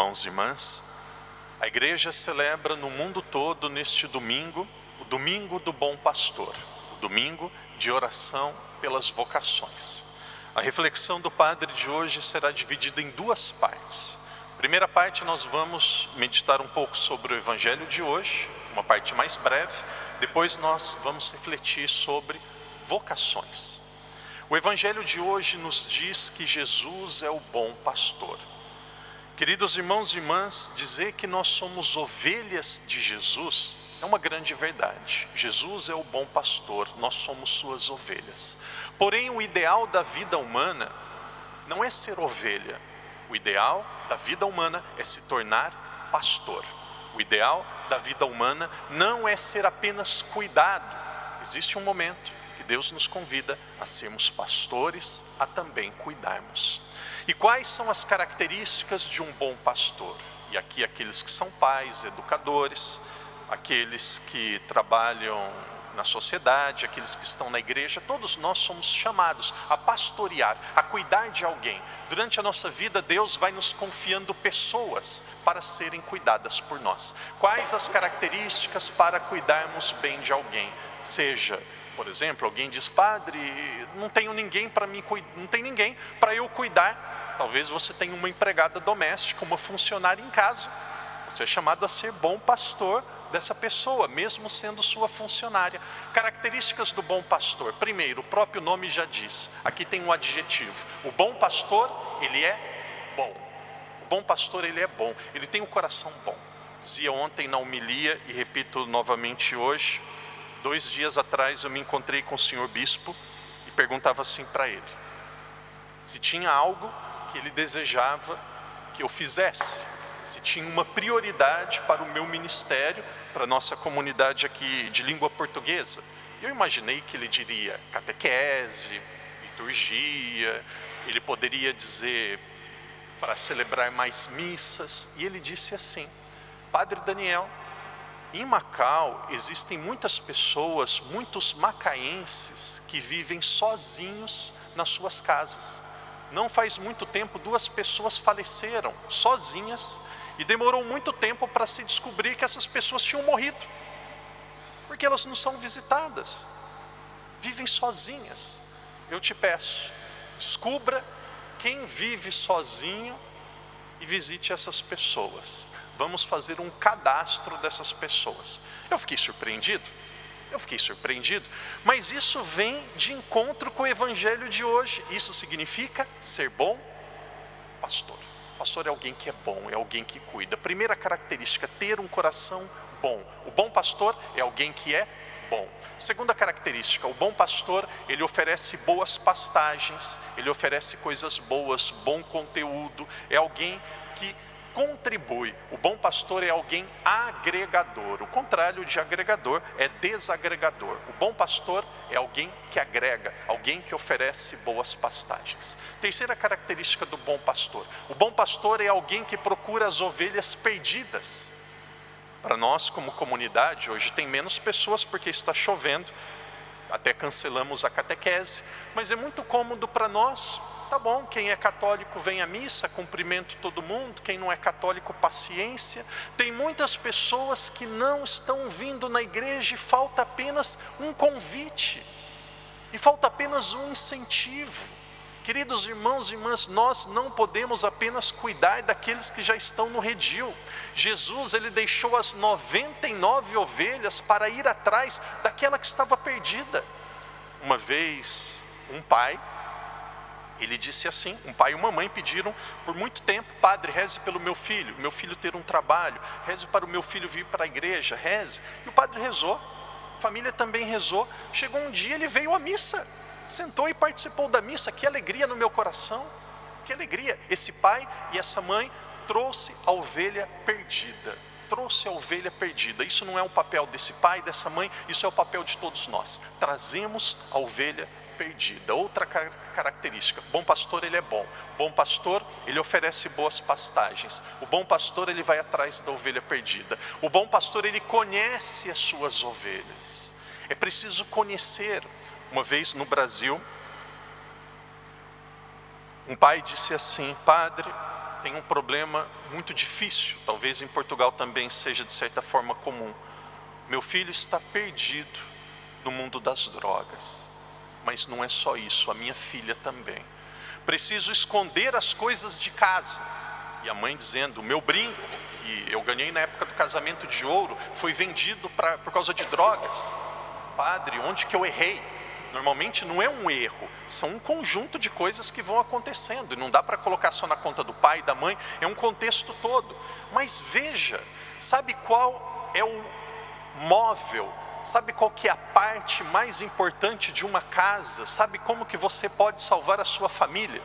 irmãos e irmãs, a igreja celebra no mundo todo neste domingo, o domingo do bom pastor, o domingo de oração pelas vocações. A reflexão do padre de hoje será dividida em duas partes. Primeira parte, nós vamos meditar um pouco sobre o evangelho de hoje, uma parte mais breve. Depois nós vamos refletir sobre vocações. O evangelho de hoje nos diz que Jesus é o bom pastor. Queridos irmãos e irmãs, dizer que nós somos ovelhas de Jesus é uma grande verdade. Jesus é o bom pastor, nós somos suas ovelhas. Porém, o ideal da vida humana não é ser ovelha. O ideal da vida humana é se tornar pastor. O ideal da vida humana não é ser apenas cuidado. Existe um momento que Deus nos convida a sermos pastores, a também cuidarmos. E quais são as características de um bom pastor? E aqui aqueles que são pais, educadores, aqueles que trabalham na sociedade, aqueles que estão na igreja, todos nós somos chamados a pastorear, a cuidar de alguém. Durante a nossa vida, Deus vai nos confiando pessoas para serem cuidadas por nós. Quais as características para cuidarmos bem de alguém? Seja, por exemplo, alguém diz: padre, não tenho ninguém para mim, não tem ninguém para eu cuidar. Talvez você tenha uma empregada doméstica, uma funcionária em casa. Você é chamado a ser bom pastor dessa pessoa, mesmo sendo sua funcionária. Características do bom pastor. Primeiro, o próprio nome já diz. Aqui tem um adjetivo. O bom pastor, ele é bom. O bom pastor, ele é bom. Ele tem um coração bom. Dizia ontem na homilia e repito novamente hoje. 2 dias atrás eu me encontrei com o senhor bispo e perguntava assim para ele: se tinha algo que ele desejava que eu fizesse, se tinha uma prioridade para o meu ministério, para a nossa comunidade aqui de língua portuguesa. Eu imaginei que ele diria catequese, liturgia, ele poderia dizer para celebrar mais missas, e ele disse assim: Padre Daniel, em Macau existem muitas pessoas, muitos macaenses que vivem sozinhos nas suas casas. Não faz muito tempo 2 pessoas faleceram sozinhas e demorou muito tempo para se descobrir que essas pessoas tinham morrido, porque elas não são visitadas, vivem sozinhas. Eu te peço, descubra quem vive sozinho e visite essas pessoas. Vamos fazer um cadastro dessas pessoas. Eu fiquei surpreendido, mas isso vem de encontro com o evangelho de hoje. Isso significa ser bom pastor. Pastor é alguém que é bom, é alguém que cuida. Primeira característica, ter um coração bom. O bom pastor é alguém que é bom. Segunda característica, o bom pastor, ele oferece boas pastagens, ele oferece coisas boas, bom conteúdo, é alguém que contribui. O bom pastor é alguém agregador. O contrário de agregador é desagregador. O bom pastor é alguém que agrega, alguém que oferece boas pastagens. Terceira característica do bom pastor. O bom pastor é alguém que procura as ovelhas perdidas. Para nós, como comunidade, hoje tem menos pessoas porque está chovendo, até cancelamos a catequese, mas é muito cômodo para nós. Tá bom, quem é católico vem à missa, cumprimento todo mundo. Quem não é católico, paciência. Tem muitas pessoas que não estão vindo na igreja e falta apenas um convite, e falta apenas um incentivo. Queridos irmãos e irmãs, nós não podemos apenas cuidar daqueles que já estão no redil. Jesus, ele deixou as 99 ovelhas para ir atrás daquela que estava perdida. Uma vez, um pai, ele disse assim, um pai e uma mãe pediram por muito tempo: padre, reze pelo meu filho ter um trabalho, reze para o meu filho vir para a igreja, reze. E o padre rezou, a família também rezou. Chegou um dia, ele veio à missa, sentou e participou da missa. Que alegria no meu coração, que alegria. Esse pai e essa mãe trouxe a ovelha perdida. Isso não é o papel desse pai, dessa mãe, isso é o papel de todos nós. Trazemos a ovelha perdida. Outra característica, bom pastor, ele é bom. Bom pastor, ele oferece boas pastagens. O bom pastor, ele vai atrás da ovelha perdida. O bom pastor, ele conhece as suas ovelhas. É preciso conhecer. Uma vez no Brasil, um pai disse assim: padre, tem um problema muito difícil, talvez em Portugal também seja de certa forma comum. Meu filho está perdido no mundo das drogas. Mas não é só isso, a minha filha também. Preciso esconder as coisas de casa. E a mãe dizendo, o meu brinco, que eu ganhei na época do casamento de ouro, foi vendido por causa de drogas. Padre, onde que eu errei? Normalmente não é um erro, são um conjunto de coisas que vão acontecendo. E não dá para colocar só na conta do pai e da mãe, é um contexto todo. Mas veja, sabe qual é o móvel? Sabe qual que é a parte mais importante de uma casa? Sabe como que você pode salvar a sua família?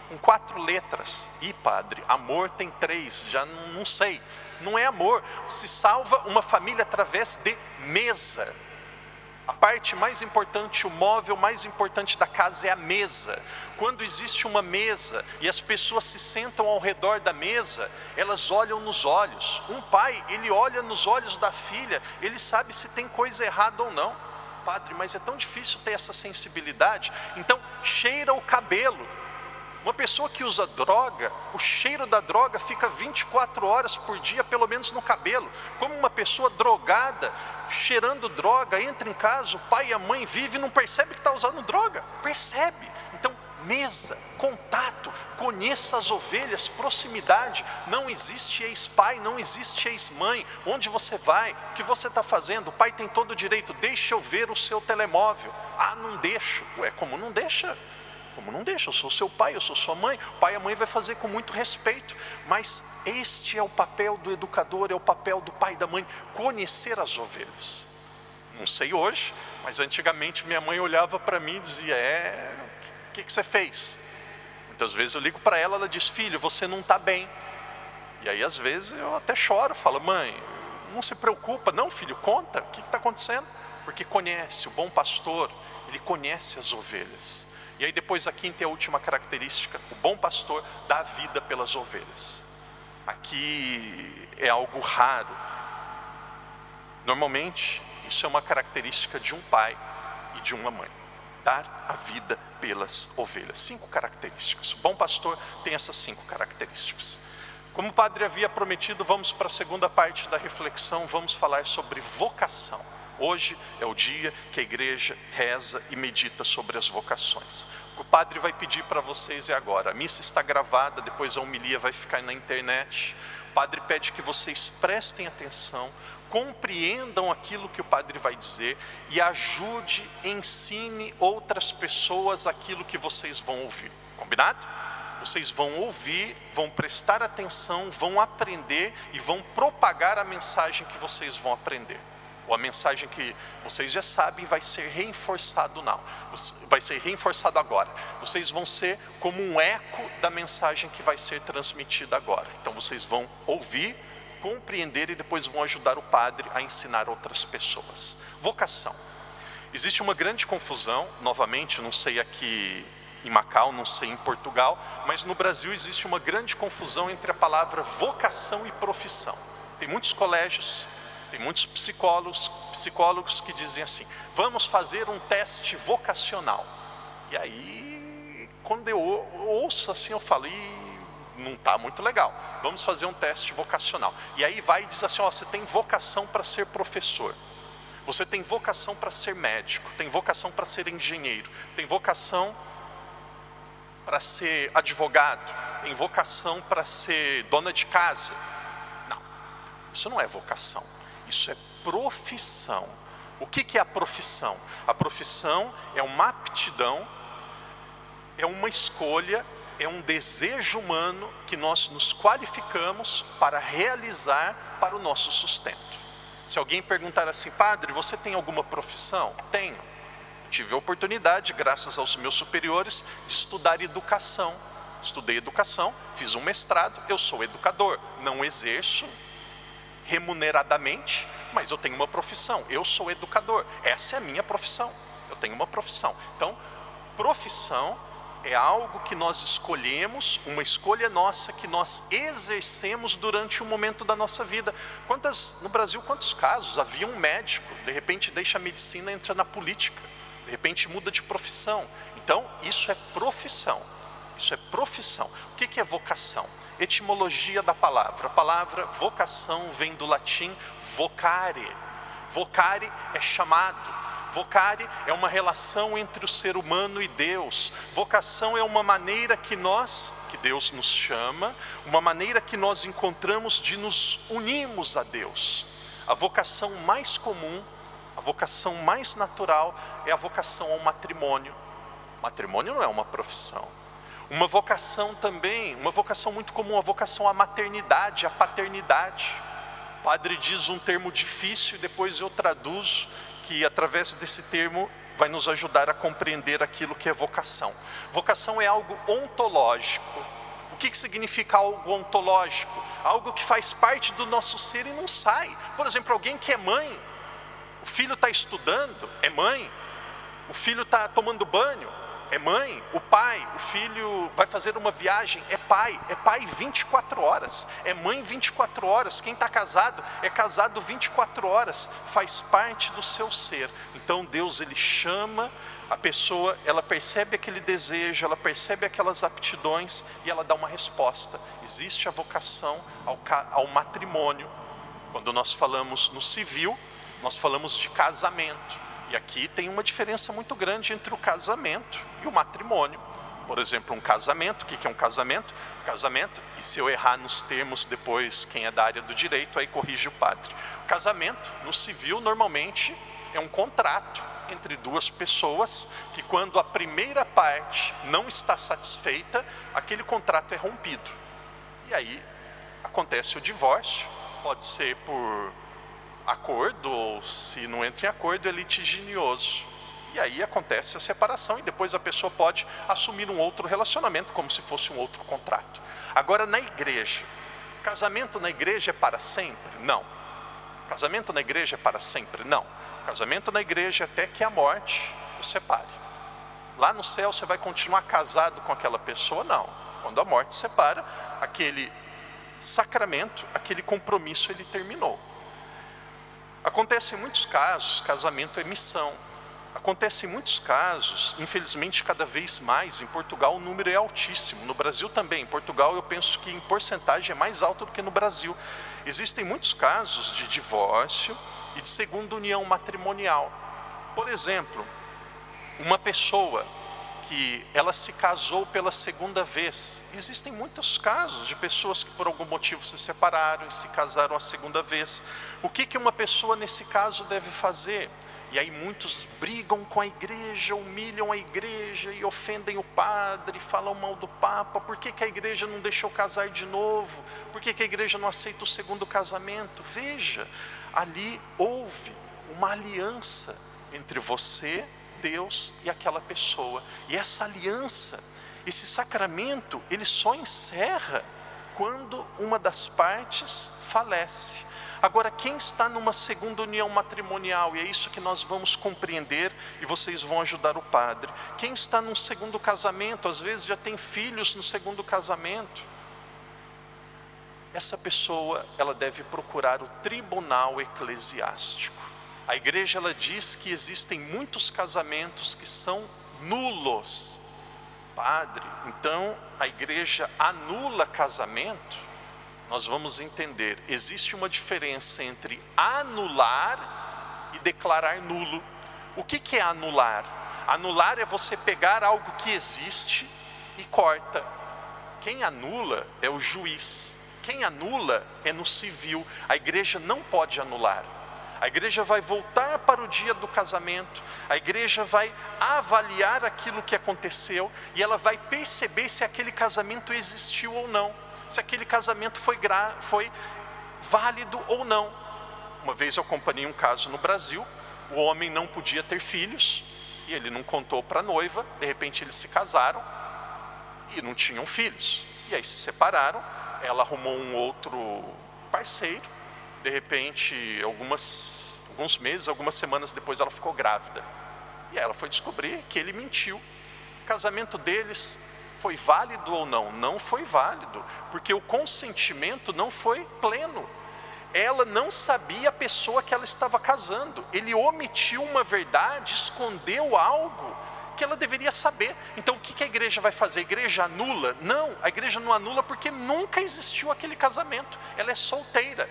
Com 4 letras. Ih, padre, amor tem 3, já não sei. Não é amor. Se salva uma família através de mesa. A parte mais importante, o móvel mais importante da casa é a mesa. Quando existe uma mesa e as pessoas se sentam ao redor da mesa, elas olham nos olhos. Um pai, ele olha nos olhos da filha, ele sabe se tem coisa errada ou não. Padre, mas é tão difícil ter essa sensibilidade. Então, cheira o cabelo. Uma pessoa que usa droga, o cheiro da droga fica 24 horas por dia, pelo menos no cabelo. Como uma pessoa drogada, cheirando droga, entra em casa, o pai e a mãe vivem e não percebe que está usando droga. Percebe. Então, mesa, contato, conheça as ovelhas, proximidade. Não existe ex-pai, não existe ex-mãe. Onde você vai? O que você está fazendo? O pai tem todo o direito. Deixa eu ver o seu telemóvel. Ah, não deixo. Ué, como não deixa? Como não deixa? Eu sou seu pai, eu sou sua mãe. O pai e a mãe vai fazer com muito respeito. Mas este é o papel do educador, é o papel do pai e da mãe. Conhecer as ovelhas. Não sei hoje, mas antigamente minha mãe olhava para mim e dizia, o que você fez? Muitas vezes eu ligo para ela, ela diz, filho, você não está bem. E aí às vezes eu até choro, falo, mãe, não se preocupa. Não, filho, conta, o que está acontecendo? Porque conhece, o bom pastor, ele conhece as ovelhas. E aí depois a quinta e a última característica, o bom pastor dá vida pelas ovelhas. Aqui é algo raro. Normalmente, isso é uma característica de um pai e de uma mãe. Dar a vida pelas ovelhas. 5 características. O bom pastor tem essas 5 características. Como o padre havia prometido, vamos para a segunda parte da reflexão, vamos falar sobre vocação. Hoje é o dia que a igreja reza e medita sobre as vocações. O que o padre vai pedir para vocês é agora. A missa está gravada, depois a homilia vai ficar na internet. O padre pede que vocês prestem atenção, compreendam aquilo que o padre vai dizer e ajude, ensine outras pessoas aquilo que vocês vão ouvir. Combinado? Vocês vão ouvir, vão prestar atenção, vão aprender e vão propagar a mensagem que vocês vão aprender. Ou a mensagem que vocês já sabem vai ser reforçado não. Vai ser reforçado agora. Vocês vão ser como um eco da mensagem que vai ser transmitida agora. Então vocês vão ouvir, compreender e depois vão ajudar o padre a ensinar outras pessoas. Vocação. Existe uma grande confusão, novamente, não sei aqui em Macau, não sei em Portugal, mas no Brasil existe uma grande confusão entre a palavra vocação e profissão. Tem muitos colégios, tem muitos psicólogos que dizem assim, vamos fazer um teste vocacional. E aí, quando eu ouço assim, eu falo, não está muito legal, vamos fazer um teste vocacional. E aí vai e diz assim, você tem vocação para ser professor, você tem vocação para ser médico, tem vocação para ser engenheiro, tem vocação para ser advogado, tem vocação para ser dona de casa. Não, isso não é vocação. Isso é profissão. O que é a profissão? A profissão é uma aptidão, é uma escolha, é um desejo humano que nós nos qualificamos para realizar para o nosso sustento. Se alguém perguntar assim, padre, você tem alguma profissão? Tenho. Tive a oportunidade, graças aos meus superiores, de estudar educação. Estudei educação, fiz um mestrado, eu sou educador. Não exerço remuneradamente, mas eu tenho uma profissão, eu sou educador, essa é a minha profissão, eu tenho uma profissão. Então, profissão é algo que nós escolhemos, uma escolha nossa que nós exercemos durante um momento da nossa vida. No Brasil, quantos casos? Havia um médico, de repente deixa a medicina e entra na política, de repente muda de profissão. Então, isso é profissão. isso é profissão. O que é vocação? Etimologia da palavra. A palavra vocação vem do latim vocare. Vocare é chamado. Vocare é uma relação entre o ser humano e Deus. Vocação é uma maneira que Deus nos chama, uma maneira que nós encontramos de nos unirmos a Deus. A vocação mais comum, a vocação mais natural é a vocação ao matrimônio. Matrimônio não é uma profissão. Uma vocação também, uma vocação muito comum, a vocação à maternidade, à paternidade. O padre diz um termo difícil e depois eu traduzo, que através desse termo vai nos ajudar a compreender aquilo que é vocação. Vocação é algo ontológico. O que significa algo ontológico? Algo que faz parte do nosso ser e não sai. Por exemplo, alguém que é mãe, o filho está estudando, é mãe. O filho está tomando banho, é mãe. O pai, o filho vai fazer uma viagem, é pai 24 horas, é mãe 24 horas. Quem está casado é casado 24 horas, faz parte do seu ser. Então Deus, ele chama a pessoa, ela percebe aquele desejo, ela percebe aquelas aptidões e ela dá uma resposta. Existe a vocação ao matrimônio. Quando nós falamos no civil, nós falamos de casamento. E aqui tem uma diferença muito grande entre o casamento e o matrimônio. Por exemplo, um casamento, o que é um casamento? Casamento, e se eu errar nos termos depois, quem é da área do direito, aí corrige o padre. O casamento, no civil, normalmente é um contrato entre duas pessoas, que quando a primeira parte não está satisfeita, aquele contrato é rompido. E aí acontece o divórcio, pode ser por acordo, ou se não entra em acordo, é litigioso. E aí acontece a separação e depois a pessoa pode assumir um outro relacionamento, como se fosse um outro contrato. Agora, na igreja, casamento na igreja é para sempre? Não. Casamento na igreja é para sempre? Não. Casamento na igreja é até que a morte o separe. Lá no céu você vai continuar casado com aquela pessoa? Não. Quando a morte separa, aquele sacramento, aquele compromisso, ele terminou. Acontece em muitos casos, casamento é missão. Acontece em muitos casos, infelizmente cada vez mais, em Portugal o número é altíssimo. No Brasil também, em Portugal eu penso que em porcentagem é mais alto do que no Brasil. Existem muitos casos de divórcio e de segunda união matrimonial. Por exemplo, uma pessoa que ela se casou pela segunda vez. Existem muitos casos de pessoas que por algum motivo se separaram e se casaram a segunda vez. O que uma pessoa nesse caso deve fazer? E aí muitos brigam com a igreja, humilham a igreja e ofendem o padre, falam mal do Papa. Por que a igreja não deixou casar de novo? Por que a igreja não aceita o segundo casamento? Veja, ali houve uma aliança entre você, Deus e aquela pessoa. E essa aliança, esse sacramento, ele só encerra quando uma das partes falece. Agora, quem está numa segunda união matrimonial, e é isso que nós vamos compreender, e vocês vão ajudar o padre. Quem está num segundo casamento, às vezes já tem filhos no segundo casamento. Essa pessoa, ela deve procurar o tribunal eclesiástico. A igreja, ela diz que existem muitos casamentos que são nulos. Padre, então a igreja anula casamento? Nós vamos entender, existe uma diferença entre anular e declarar nulo. O que é anular? Anular é você pegar algo que existe e corta. Quem anula é o juiz. Quem anula é no civil. A igreja não pode anular. A igreja vai voltar para o dia do casamento, a igreja vai avaliar aquilo que aconteceu e ela vai perceber se aquele casamento existiu ou não, se aquele casamento foi válido ou não. Uma vez eu acompanhei um caso no Brasil, o homem não podia ter filhos e ele não contou para a noiva, de repente eles se casaram e não tinham filhos. E aí se separaram, ela arrumou um outro parceiro. De repente, alguns meses, algumas semanas depois, ela ficou grávida. E ela foi descobrir que ele mentiu. O casamento deles foi válido ou não? Não foi válido, porque o consentimento não foi pleno. Ela não sabia a pessoa que ela estava casando. Ele omitiu uma verdade, escondeu algo que ela deveria saber. Então o que a igreja vai fazer? A igreja anula? Não, a igreja não anula porque nunca existiu aquele casamento. Ela é solteira.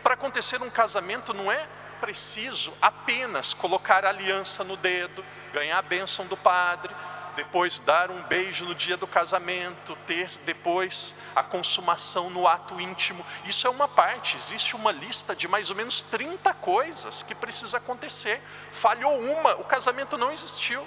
Para acontecer um casamento não é preciso apenas colocar a aliança no dedo, ganhar a bênção do padre, depois dar um beijo no dia do casamento, ter depois a consumação no ato íntimo. Isso é uma parte, existe uma lista de mais ou menos 30 coisas que precisa acontecer. Falhou uma, o casamento não existiu.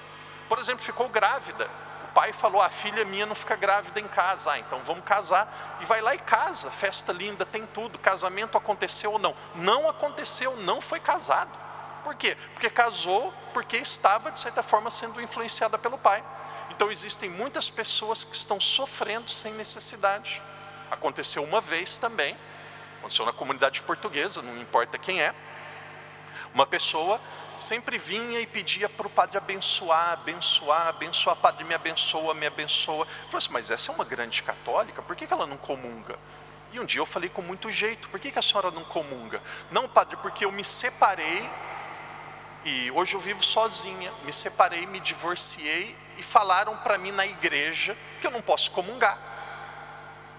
Por exemplo, ficou grávida. O pai falou, a filha minha não fica grávida em casa. Então vamos casar. E vai lá e casa, festa linda, tem tudo. Casamento aconteceu ou não? Não aconteceu, não foi casado. Por quê? Porque casou, porque estava de certa forma sendo influenciada pelo pai. Então existem muitas pessoas que estão sofrendo sem necessidade. Aconteceu uma vez também, aconteceu na comunidade portuguesa, não importa quem é. Uma pessoa sempre vinha e pedia para o padre abençoar, abençoar, abençoar. Padre, me abençoa, me abençoa. Eu falei assim, mas essa é uma grande católica, por que ela não comunga? E um dia eu falei com muito jeito, por que a senhora não comunga? Não, padre, porque eu me separei e hoje eu vivo sozinha, me separei, me divorciei e falaram para mim na igreja que eu não posso comungar.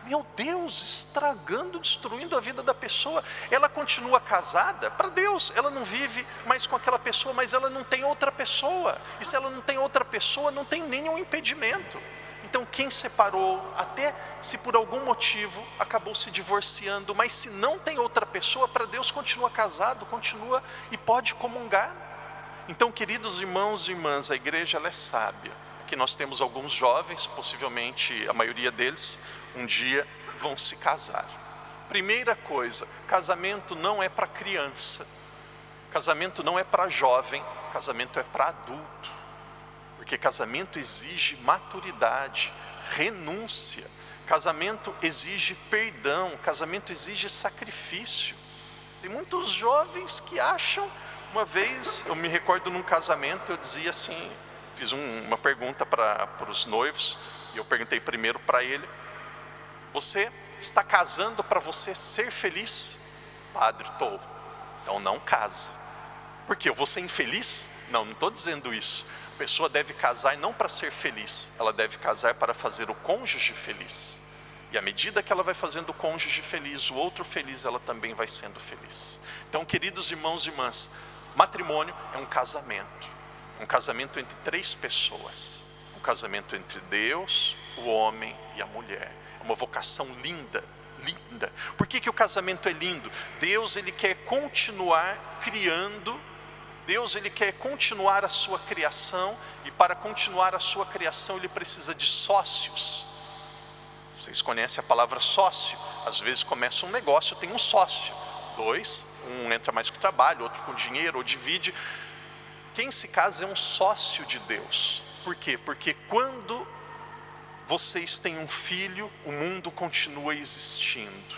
Meu Deus, estragando, destruindo a vida da pessoa. Ela continua casada para Deus, ela não vive mais com aquela pessoa, mas ela não tem outra pessoa. E se ela não tem outra pessoa, não tem nenhum impedimento. Então quem separou, até se por algum motivo acabou se divorciando, mas se não tem outra pessoa, para Deus continua casado, continua e pode comungar. Então, queridos irmãos e irmãs, a igreja ela é sábia. Aqui nós temos alguns jovens, possivelmente a maioria deles, um dia vão se casar. Primeira coisa, casamento não é para criança, casamento não é para jovem, casamento é para adulto. Porque casamento exige maturidade, renúncia, casamento exige perdão, casamento exige sacrifício. Tem muitos jovens que acham. Uma vez, eu me recordo num casamento, eu dizia assim, fiz uma pergunta para os noivos, e eu perguntei primeiro para ele, você está casando para você ser feliz? Padre, estou. Então não casa. Por quê? Eu vou ser infeliz? Não, não estou dizendo isso. A pessoa deve casar não para ser feliz, ela deve casar para fazer o cônjuge feliz. E à medida que ela vai fazendo o cônjuge feliz, o outro feliz, ela também vai sendo feliz. Então, queridos irmãos e irmãs, matrimônio é um casamento entre 3 pessoas, um casamento entre Deus, o homem e a mulher. É uma vocação linda, linda. Por que o casamento é lindo? Deus ele quer continuar criando, Deus ele quer continuar a sua criação, e para continuar a sua criação ele precisa de sócios. Vocês conhecem a palavra sócio? Às vezes começa um negócio, tem um sócio, 2, um entra mais com trabalho, outro com dinheiro, ou divide. Quem se casa é um sócio de Deus. Por quê? Porque quando vocês têm um filho, o mundo continua existindo.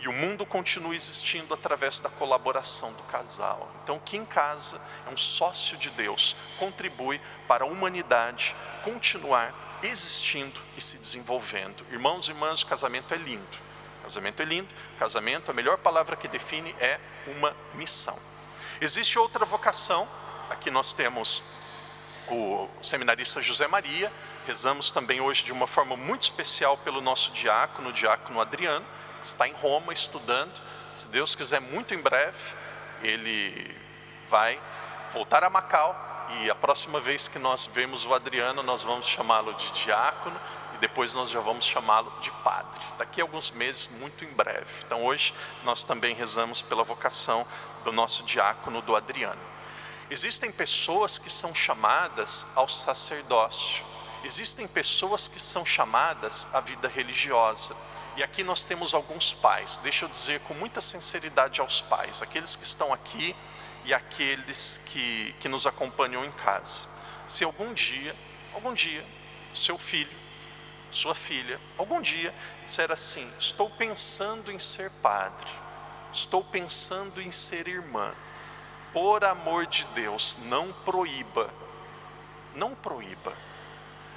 E o mundo continua existindo através da colaboração do casal. Então quem casa é um sócio de Deus, contribui para a humanidade continuar existindo e se desenvolvendo. Irmãos e irmãs, o casamento é lindo. Casamento é lindo, casamento, a melhor palavra que define é uma missão. Existe outra vocação, aqui nós temos o seminarista José Maria, rezamos também hoje de uma forma muito especial pelo nosso diácono, o diácono Adriano, que está em Roma estudando, se Deus quiser muito em breve, ele vai voltar a Macau, e a próxima vez que nós vemos o Adriano, nós vamos chamá-lo de diácono, depois nós já vamos chamá-lo de padre, daqui a alguns meses, muito em breve. Então hoje nós também rezamos pela vocação do nosso diácono, do Adriano. Existem pessoas que são chamadas ao sacerdócio, existem pessoas que são chamadas à vida religiosa. E aqui nós temos alguns pais, deixa eu dizer com muita sinceridade aos pais, aqueles que estão aqui e aqueles que nos acompanham em casa. Se algum dia, seu filho, sua filha, algum dia disser assim, estou pensando em ser padre, estou pensando em ser irmã, por amor de Deus, não proíba, não proíba.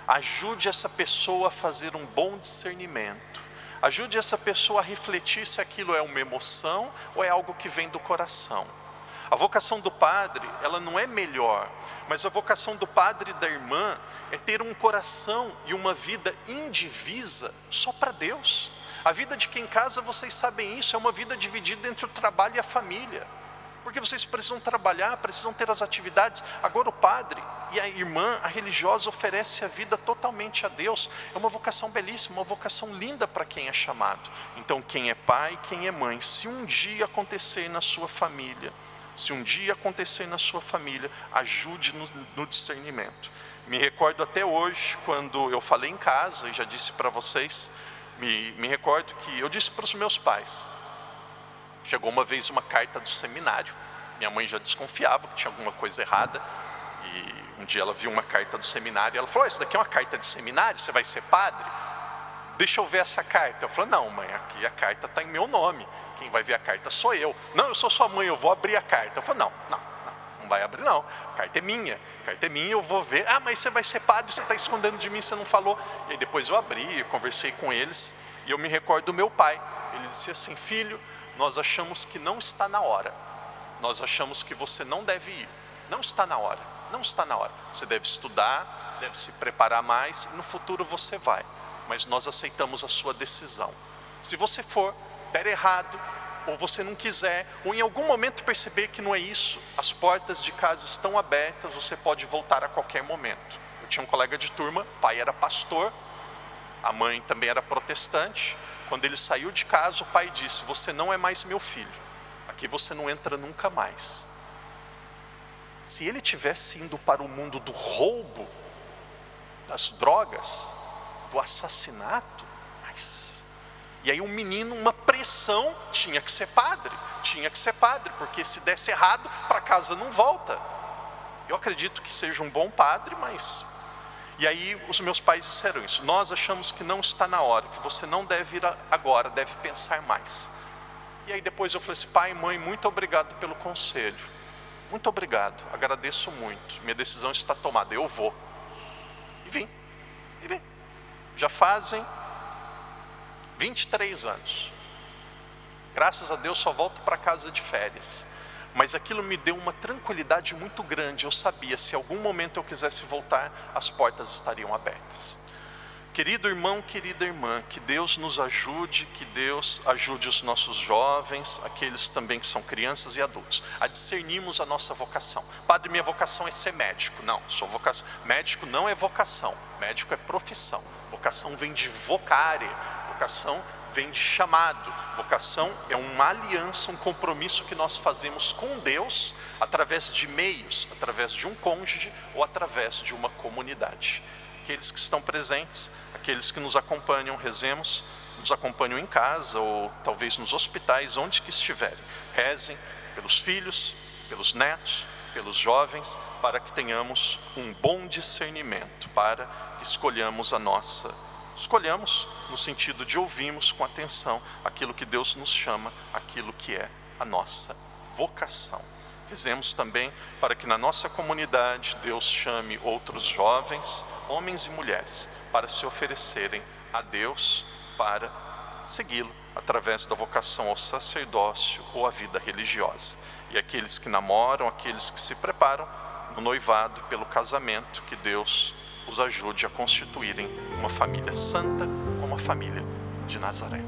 Ajude essa pessoa a fazer um bom discernimento, ajude essa pessoa a refletir se aquilo é uma emoção ou é algo que vem do coração. A vocação do padre, ela não é melhor, mas a vocação do padre e da irmã é ter um coração e uma vida indivisa só para Deus. A vida de quem casa, vocês sabem isso, é uma vida dividida entre o trabalho e a família. Porque vocês precisam trabalhar, precisam ter as atividades. Agora o padre e a irmã, a religiosa, oferece a vida totalmente a Deus. É uma vocação belíssima, uma vocação linda para quem é chamado. Então quem é pai, quem é mãe, se um dia acontecer na sua família, ajude no discernimento. Me recordo até hoje, quando eu falei em casa, e já disse para vocês, me recordo que eu disse para os meus pais, chegou uma vez uma carta do seminário, minha mãe já desconfiava que tinha alguma coisa errada, e um dia ela viu uma carta do seminário, e ela falou: isso daqui é uma carta de seminário, você vai ser padre? Deixa eu ver essa carta. Eu falei: não mãe, aqui a carta está em meu nome, quem vai ver a carta sou eu. Não, eu sou sua mãe, eu vou abrir a carta. Eu falei: não vai abrir não, a carta é minha, eu vou ver. Ah, mas você vai ser padre, você está escondendo de mim, você não falou. E aí depois eu abri, eu conversei com eles, e eu me recordo do meu pai, ele disse assim: filho, nós achamos que não está na hora, nós achamos que você não deve ir, não está na hora, você deve estudar, deve se preparar mais, e no futuro você vai, mas nós aceitamos a sua decisão. Se você for, der errado, ou você não quiser, ou em algum momento perceber que não é isso, as portas de casa estão abertas, você pode voltar a qualquer momento. Eu tinha um colega de turma, o pai era pastor, a mãe também era protestante. Quando ele saiu de casa, o pai disse: você não é mais meu filho, aqui você não entra nunca mais. Se ele tivesse indo para o mundo do roubo, das drogas, do assassinato, e aí um menino, uma pressão, tinha que ser padre, porque se desse errado, para casa não volta. Eu acredito que seja um bom padre, mas... E aí os meus pais disseram isso: nós achamos que não está na hora, que você não deve ir agora, deve pensar mais. E aí depois eu falei assim: pai, mãe, muito obrigado pelo conselho, muito obrigado, agradeço muito, minha decisão está tomada, eu vou. E vim. Já fazem 23 anos. Graças a Deus só volto para casa de férias. Mas aquilo me deu uma tranquilidade muito grande. Eu sabia, se algum momento eu quisesse voltar, as portas estariam abertas. Querido irmão, querida irmã, que Deus nos ajude, que Deus ajude os nossos jovens, aqueles também que são crianças e adultos, a discernirmos a nossa vocação. Padre, minha vocação é ser médico. Não, médico não é vocação, médico é profissão. Vocação vem de vocare, vocação vem de chamado. Vocação é uma aliança, um compromisso que nós fazemos com Deus através de meios, através de um cônjuge ou através de uma comunidade. Aqueles que estão presentes, aqueles que nos acompanham, rezemos, nos acompanham em casa ou talvez nos hospitais, onde que estiverem. Rezem pelos filhos, pelos netos, pelos jovens, para que tenhamos um bom discernimento, para que escolhamos no sentido de ouvirmos com atenção aquilo que Deus nos chama, aquilo que é a nossa vocação. Rezemos também para que na nossa comunidade Deus chame outros jovens, homens e mulheres, para se oferecerem a Deus, para segui-lo através da vocação ao sacerdócio ou à vida religiosa. E aqueles que namoram, aqueles que se preparam no noivado pelo casamento, que Deus os ajude a constituírem uma família santa como a família de Nazaré.